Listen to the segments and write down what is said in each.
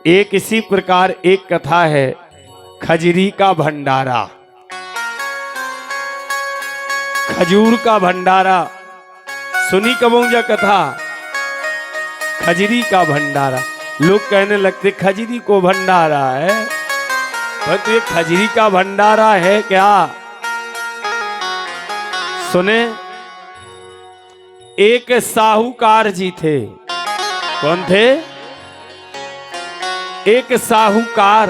एक इसी प्रकार एक कथा है खजरी का भंडारा। खजूर का भंडारा सुनी कबूजा कथा। खजरी का भंडारा, लोग कहने लगते खजरी को भंडारा है, पर तो ये खजरी का भंडारा है क्या? सुने, एक साहूकार जी थे। कौन थे? एक साहूकार।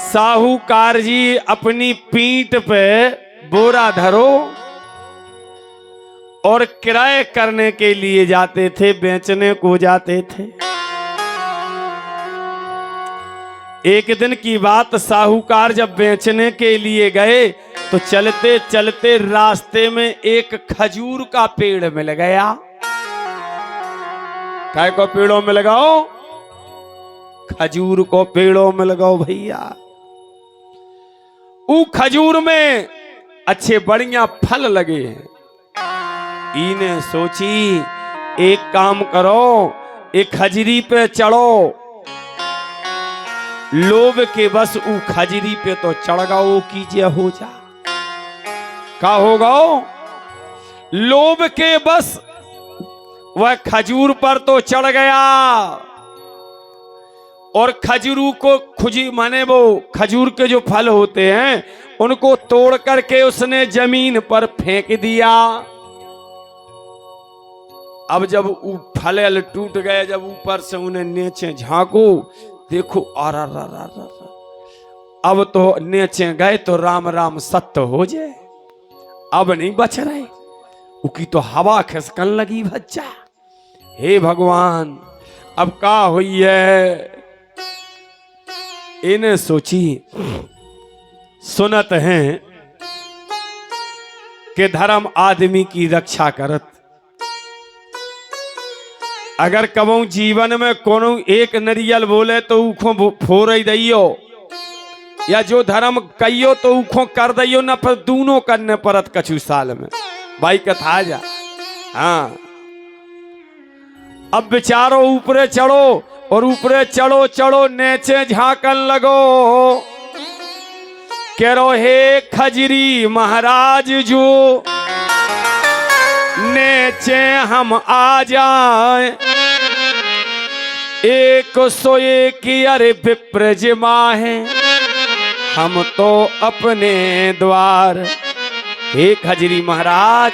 साहूकार जी अपनी पीठ पे बोरा धरो और किराए करने के लिए जाते थे, बेचने को जाते थे। एक दिन की बात, साहूकार जब बेचने के लिए गए तो चलते चलते रास्ते में एक खजूर का पेड़ मिल गया। काय को पेड़ों में लगाओ? खजूर को पेड़ों में लगाओ भैया। ऊ खजूर में अच्छे बढ़िया फल लगे हैं। इन्हें सोची एक काम करो, एक खजरी पे चढ़ो। लोभ के बस ऊ खजरी पे तो चढ़ गओ, कीजिए हो जा। का होगा? लोभ के बस वह खजूर पर तो चढ़ गया और खजूर को खुजी माने वो खजूर के जो फल होते हैं उनको तोड़ करके उसने जमीन पर फेंक दिया। अब जब फल टूट गए, जब ऊपर से उन्हें नीचे झांको, देखो आरा रा रा रा। अब तो नीचे गए तो राम राम सत्य हो जाए, अब नहीं बच रहे। उकी तो हवा खिसकन लगी बच्चा। हे भगवान, अब का हुई है? इन्हें सोची, सुनत हैं कि धर्म आदमी की रक्षा करत। अगर कबू जीवन में कोनो एक नरियल बोले तो ऊखों फोर दियो, या जो धर्म कहियो तो ऊखों कर दियो, न पर दोनों करने परत कछु साल में। भाई कथा जा। हाँ, अब विचारो ऊपरे चढ़ो और ऊपरे चढ़ो चढ़ो नीचे झांकन लगो। कह रो हे खजरी महाराज जो नीचे हम आ जाए, 101 अरे विप्र जिमा है हम तो अपने द्वार। हे खजरी महाराज,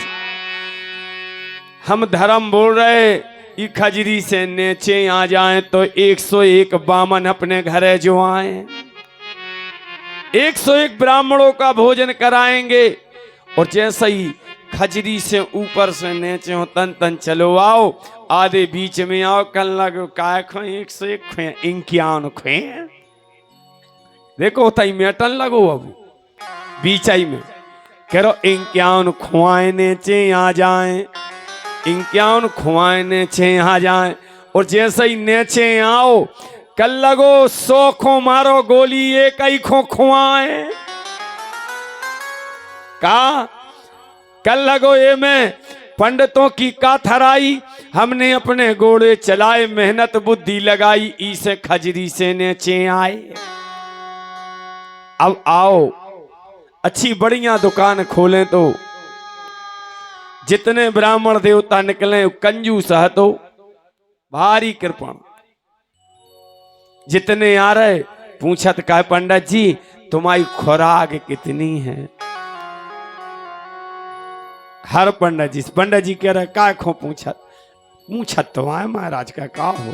हम धर्म बोल रहे, ये खजरी से नीचे आ जाएं तो 101 बामन अपने घरे जो आए, 101 ब्राह्मणों का भोजन कराएंगे। और जैसे ही खजरी से ऊपर से नीचे हो तन तन चलो आओ, आधे बीच में आओ, कल लगो काय खोए 101 खोए, इंक्यान खोए। देखो तई मेटन लगो, अब बीचाई में करो 51 खुआए नीचे आ जाएं, 51 खुआए नीचे आ जाएं। और जैसे ही नीचे आओ, कल लगो 100 खो मारो गोली, एक ही खो खुआए। का कल लगो ये में पंडितों की काथराई, हमने अपने घोड़े चलाए, मेहनत बुद्धि लगाई, इसे खजरी से नीचे आए। अब आओ अच्छी बढ़िया दुकान खोलें तो जितने ब्राह्मण देवता निकले कंजूस है तो भारी कृपण। जितने आ रहे पूछत का पंडित जी तुम्हारी खुराक कितनी है? हर पंडित जी कह रहे का खो पूछत तो आए महाराज का हो।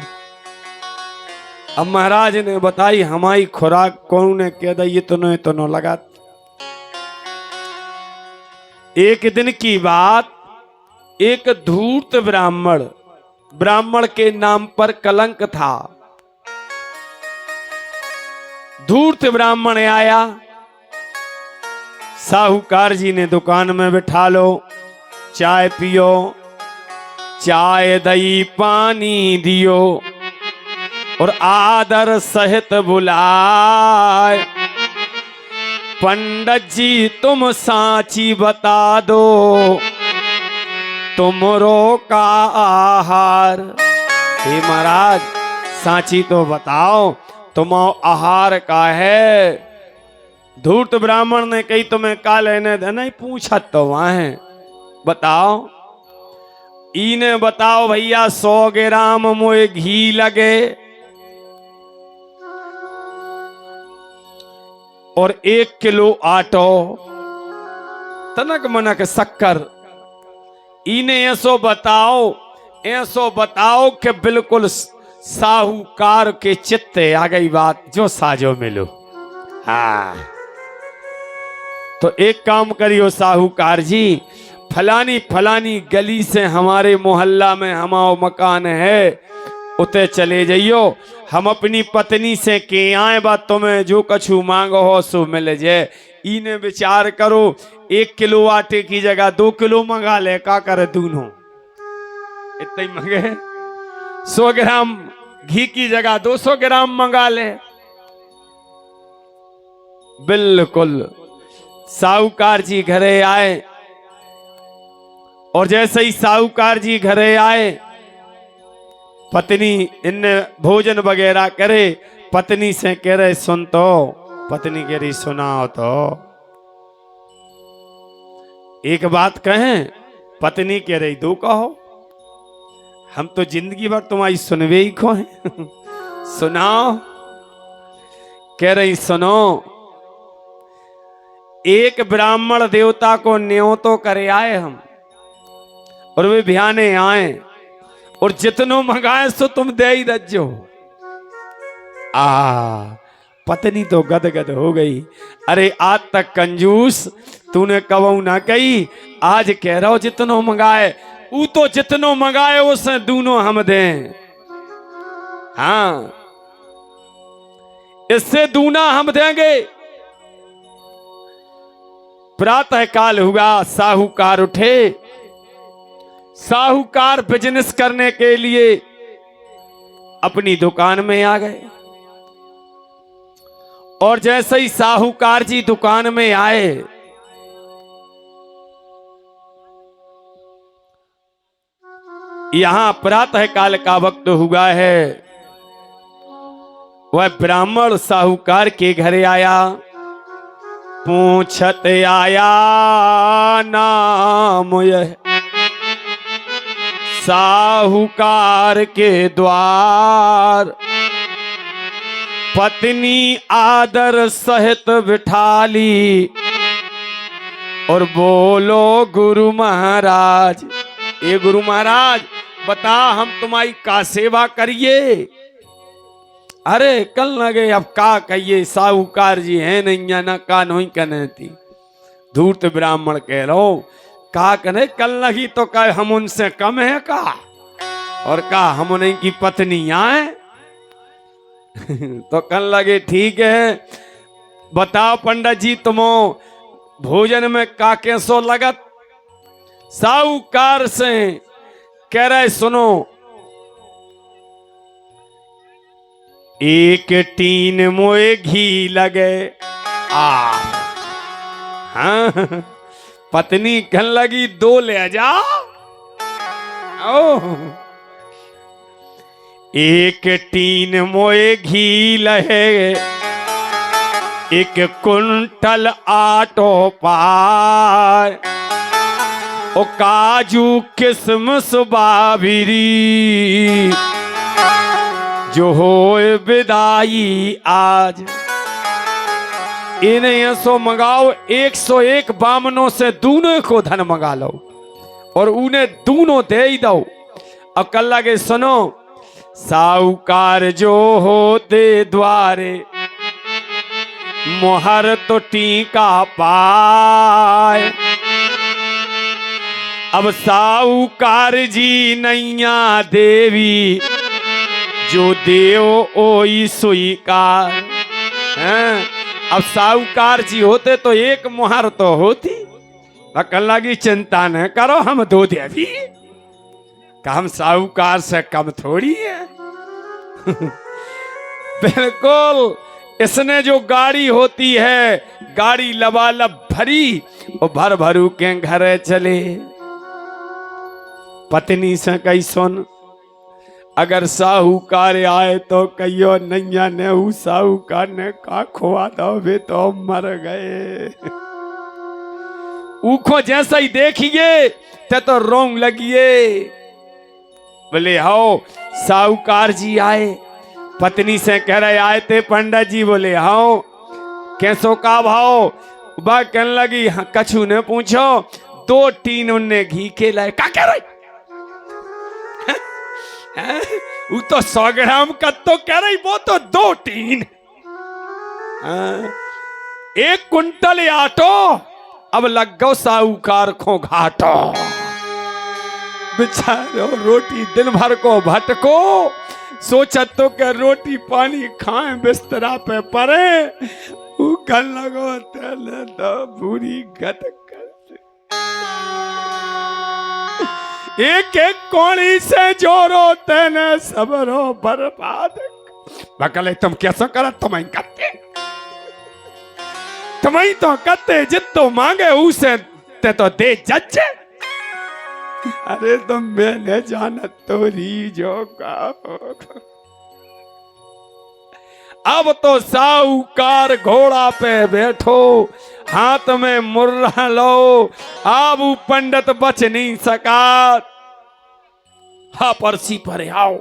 अब महाराज ने बताई हमारी खुराक कौन ने कह दी, ये तो नो लगा। एक दिन की बात, एक धूर्त ब्राह्मण के नाम पर कलंक था। धूर्त ब्राह्मण आया, साहूकार जी ने दुकान में बिठा लो, चाय पियो, चाय दही पानी दियो और आदर सहित बुलाए। पंडित जी तुम साची बता दो तुमरो का आहार। हे महाराज सांची तो बताओ तुम आहार का है। धूर्त ब्राह्मण ने कही तुम्हें का लेने दे, नहीं पूछा तो वहां है। बताओ इने बताओ भैया 100 ग्राम मोए घी लगे और 1 किलो आटो तनक मनक शक्कर। इने ऐसो बताओ कि बिल्कुल साहूकार के चित्ते आ गई बात, जो साजो मिलो। हाँ तो एक काम करियो साहूकार जी, फलानी फलानी गली से हमारे मोहल्ला में हमारा मकान है, उते चले जाइयो। हम अपनी पत्नी से के आए बात, तुम्हें जो कछु मांगो हो सो मिल जाए। इने विचार करो 1 किलो आटे की जगह 2 किलो मंगा ले, का करे दोनों इतने ही मंगे। 100 ग्राम घी की जगह 200 ग्राम मंगा ले। बिल्कुल साहूकार जी घरे आए और जैसे ही साहूकार जी घरे आए, पत्नी इन भोजन वगैरह करे, पत्नी से कह रहे सुन तो, पत्नी कह रही सुनाओ तो। एक बात कहें, पत्नी कह रही दो कहो, हम तो जिंदगी भर तुम्हारी सुनवे ही को हैं। सुनाओ। कह रही सुनो, एक ब्राह्मण देवता को न्योतो करे आए हम, और वे भियाने आए और जितनो मंगाए सो तुम दे ही दज्जो। पत्नी तो गदगद हो गई। अरे आज तक कंजूस तूने कबू ना कही, आज कह रहा हो जितनो मंगाए। ऊ तो जितनो मंगाए उसे दोनों हम दें। हाँ इससे दूना हम देंगे। प्रातः काल हुआ, साहूकार उठे। साहूकार बिजनेस करने के लिए अपनी दुकान में आ गए और जैसे ही साहूकार जी दुकान में आए, यहां प्रातः काल का वक्त हुआ है। वह ब्राह्मण साहूकार के घरे आया, पूछत आया नाम यह साहूकार के द्वार। पत्नी आदर सहित बिठाली और बोलो गुरु महाराज, ए गुरु महाराज बता हम तुम्हारी का सेवा करिए। अरे कल न गए अब का कहिए, साहूकार जी है नहीं ना का नहीं कने थी। धूर्त ब्राह्मण कह लो का कने, कल नहीं तो कह हम उनसे कम है का, और का हम उन्हीं की पत्नी आए। तो कल लगे ठीक है, बताओ पंडित जी तुम भोजन में का कैसो लगत। साहूकार से कह रहे सुनो, 1 टीन मोए घी लगे। हाँ पत्नी कहने लगी 2 ले जाओ। 1 टीन मोए घी लहे, 1 कुंटल आटो पाए, ओ काजू किस्मस बाबरी, जो होए विदाई आज। इन्हें ऐसो मंगाओ, 101 बामनों से दोनों को धन मंगा लो और उन्हें दोनों दे ही दो। अब कल लगे सुनो, साहूकार जो होते द्वारे, मोहर तो टीका पाए। अब साहूकार जी नैया देवी, जो देव ओई स्वीकार। अब साहूकार जी होते तो 1 मुहर तो होती। कल लगी चिंता न करो हम 2 देवी, का हम साहूकार से कम थोड़ी है। बिल्कुल इसने जो गाड़ी होती है, गाड़ी लबालब भरी और भर भरू के घर चले। पत्नी से कही सुन, अगर साहूकार आए तो कहियो नैया ने साहूकार ने का खोआ दो वे तो मर गए। ऊखो जैसा ही देखिए ते तो रोंग लगिए। बोले हाओ साहूकार जी आए, पत्नी से कह रहे आए थे पंडित जी। बोले हाओ कैसो का भाव? बा कहने लगी हाँ, कछु ने पूछो 2 टीन उनने घी के लाए। का कह रही वो तो 100 ग्राम का तो कह रही, वो तो 2 टीन 1 कुंटल आटो। अब लग गो साहूकार को घाटो। बेचारो रोटी दिन भर को भटको, सोचा तो के रोटी पानी खाए बिस्तरा पे पड़े। कल लगो तेले तो बुरी गत कर। एक कोड़ी से जोरो तेने सबरो बर्बाद। बकले तुम कैसा करा? तुम्हें करते तुम्हें तो करते जितो मांगे उसे ते तो दे जच्चे। अरे तुम मैंने जाना तोरी जो का अब तो साहूकार घोड़ा पे बैठो, हाथ में मुर्रा लो। अब पंडित बच नहीं सका। हा परसी पर आओ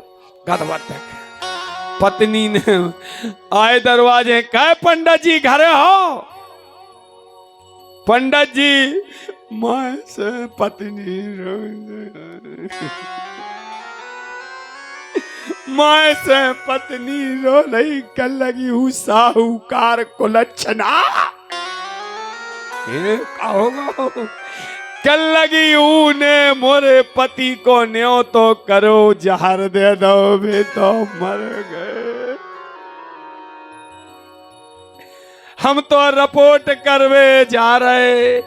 गदवत तक। पत्नी ने आए दरवाजे, कहे पंडित जी घरे हो? पंडित जी मां से पत्नी मां से पत्नी रो रही। कल लगी हूँ साहूकार को लक्षणा। कहोगा कल लगी हूँ ने मोरे पति को न्यो तो करो, जहर दे दो वे तो मर गए। हम तो रिपोर्ट करवे जा रहे।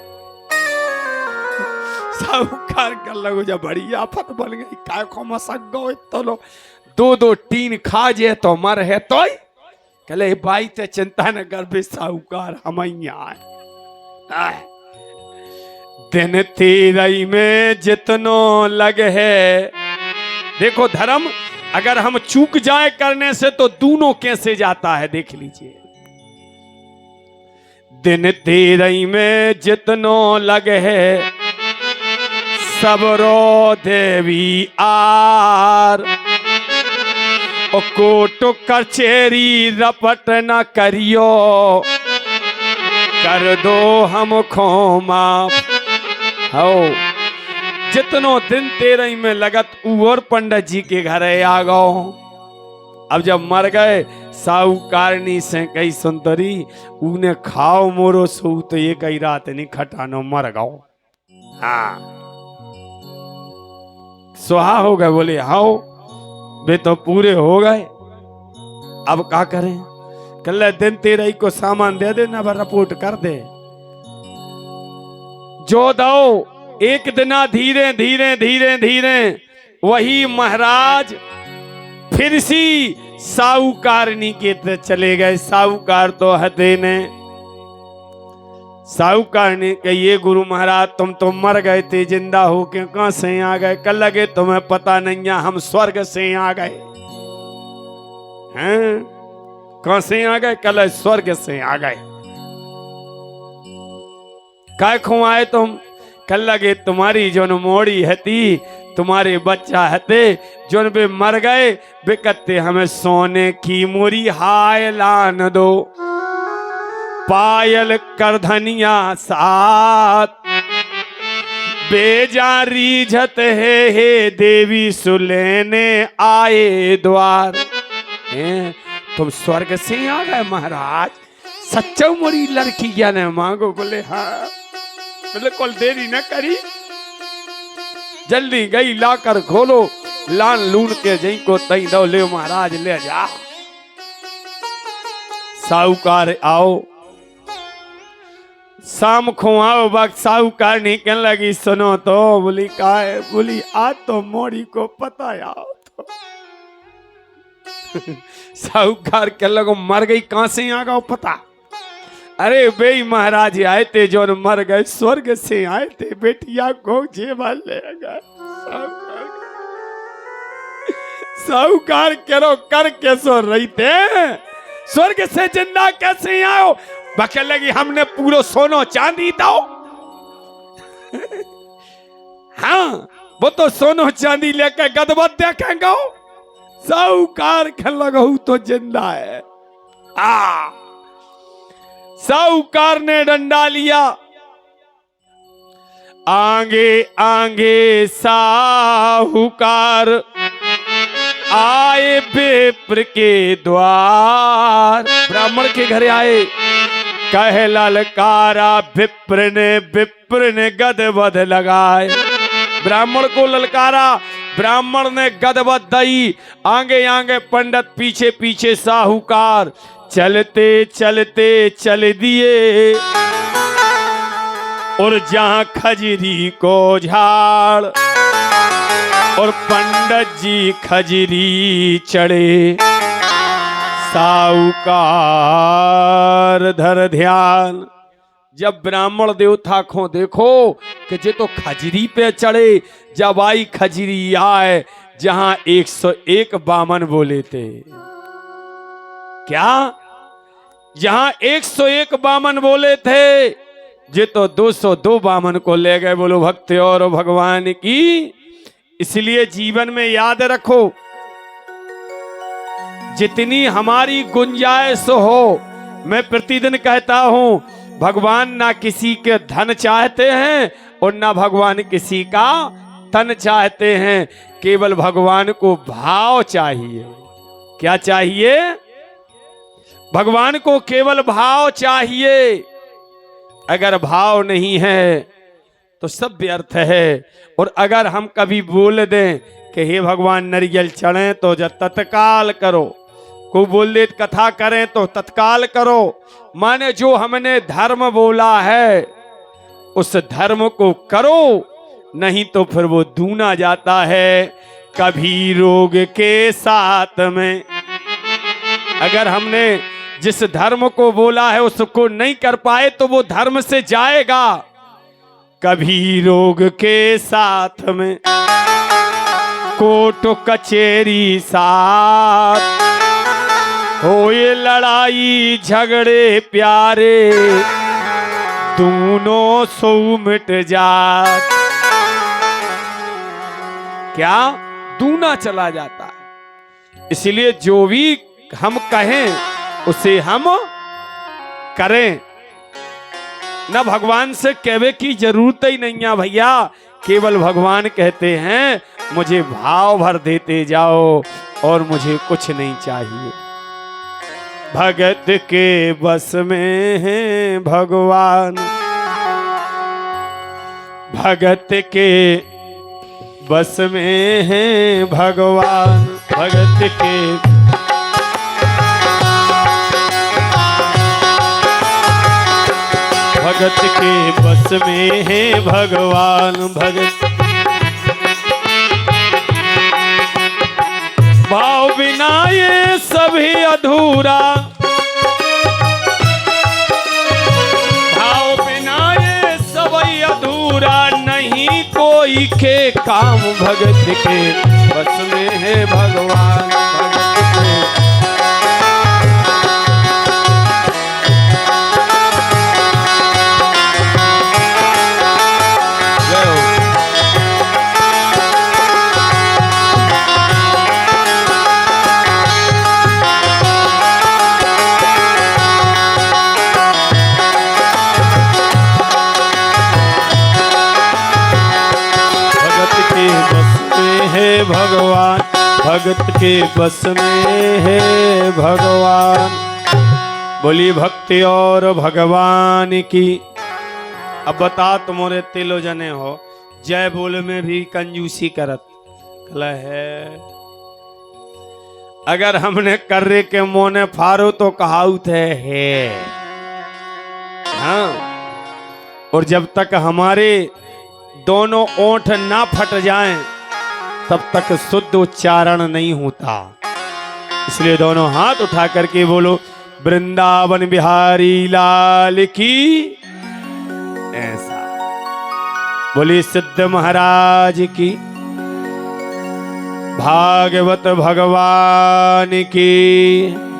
साहूकार कर लगो जब बड़ी आफत बन गई। काय को मसक गो तो लो 2 टीन खा जे तो मर है तो कले भाई ते चिंता न कर बे साहूकार हम आए। दिन तेरई में जितनो लग है। देखो धर्म अगर हम चूक जाए करने से तो दोनों कैसे जाता है देख लीजिए। दिन तेरई में जितनो लग है, सबरो देवी आर। ओ कोट कचेरी रपट न करियो, कर दो हमको माफ। हो जितनो दिन 13 में लगत और पंडित जी के घर आ गो। अब जब मर गए साहूकारनी से कई सुंदरी उन्हें खाओ मोरो सो तो ये कई रात नहीं खटानो मर गो। हाँ सुहा हो गए। बोले हाओ वे तो पूरे हो गए। अब क्या करें? कल दिन 13 को सामान दे देना, रिपोर्ट कर दे जो दो। एक दिना धीरे धीरे धीरे धीरे वही महाराज फिर सी साहूकारनी के चले गए। साहूकार तो हते ने साहूकार ने कहा ये गुरु महाराज तुम तो मर गए थे, जिंदा हो के कहां से आ गए? कल लगे तुम्हें पता नहीं है हम स्वर्ग से आ गए हैं। कहां से आ गए? कल स्वर्ग से आ गए। काय खो आए तुम? कल लगे तुम्हारी जोन मोड़ी हती, तुम्हारे बच्चा हते जोन बे मर गए, बे कहते हमें सोने की मोरी हाय लान दो, पायल करधनिया साथ, बेजा रीझत है देवी सुलेने आए द्वार। तुम स्वर्ग से आ गए महाराज? सच्चा मोरी लड़की क्या ने मांगो? बोले हाँ। बोले कल देरी न करी, जल्दी गई लाकर खोलो, लान लून के जई को तई दो ले महाराज ले जा। साहूकार आओ, शाम को आओ। वक्त साहूकार नहीं कहने लगी सुनो तो। बोली का है? बोली आज तो मोड़ी को पता आओ तो। साहूकार कहने लगो मर गई कहां से आ गया पता? अरे बे महाराज आए थे जो मर गए, स्वर्ग से आए थे, बेटिया को जेवा ले गए। साहूकार करो कर कैसो रही थे, स्वर्ग से जिंदा कैसे आओ? बके लगी हमने पूरा सोनो चांदी दो। हाँ वो तो सोनो चांदी लेकर गदबद देखेंगे। साहूकार के लगू तो जिंदा है। साहूकार ने डंडा लिया, आगे आगे साहूकार आए विप्र के द्वार। ब्राह्मण के घरे आए, कहे ललकारा विप्र ने गदबद लगाए। ब्राह्मण को ललकारा, ब्राह्मण ने गदबद दई। आगे आगे पंडित, पीछे पीछे साहूकार। चलते चलते चल दिए और जहां खजरी को झाड़ और पंडित जी खजरी चढ़े। साहूकार धर ध्यान। जब ब्राह्मण देवता को देखो कि जे तो खजरी पे चढ़े, जब आई खजरी आए जहां 101 बामन बोले थे। क्या? जहां 101 बामन बोले थे, जे तो 202 बामन को ले गए। बोलो भक्ति और भगवान की। इसलिए जीवन में याद रखो, जितनी हमारी गुंजाइश हो, मैं प्रतिदिन कहता हूं, भगवान ना किसी के धन चाहते हैं और ना भगवान किसी का तन चाहते हैं। केवल भगवान को भाव चाहिए। क्या चाहिए? भगवान को केवल भाव चाहिए। अगर भाव नहीं है तो सब व्यर्थ है। और अगर हम कभी बोल दें कि हे भगवान नरियल चढ़े तो जब तत्काल करो, को बोल दे कथा करें तो तत्काल करो। माने जो हमने धर्म बोला है उस धर्म को करो, नहीं तो फिर वो दूना जाता है। कभी रोग के साथ में, अगर हमने जिस धर्म को बोला है उसको नहीं कर पाए तो वो धर्म से जाएगा। कभी रोग के साथ में, कोर्ट कचेरी साथ, होए लड़ाई झगड़े प्यारे, दोनों सो मिट जात। क्या? दूना चला जाता है। इसलिए जो भी हम कहें उसे हम करें। ना भगवान से कहवे की जरूरत ही नहीं है भैया। केवल भगवान कहते हैं मुझे भाव भर देते जाओ और मुझे कुछ नहीं चाहिए। भगत के बस में है भगवान, भगत के बस में है भगवान। भगत के भगत के बस में है भगवान। भगत भाव बिना ये सभी अधूरा, भाव बिना ये सभी अधूरा, नहीं कोई के काम। भगत के बस में है भगवान। भगत के भगवान, भगत के बस में है भगवान। बोली भक्ति और भगवान की। अब बता तुम्हारे तिलो जने हो, जय बोल में भी कंजूसी करत कला है। अगर हमने कर्रे के मोने फारो तो कहावत है। हाँ, और जब तक हमारे दोनों ओंठ ना फट जाएं तब तक शुद्ध उच्चारण नहीं होता। इसलिए दोनों हाथ उठा करके बोलो वृंदावन बिहारी लाल की। ऐसा बोली सिद्ध महाराज की। भागवत भगवान की।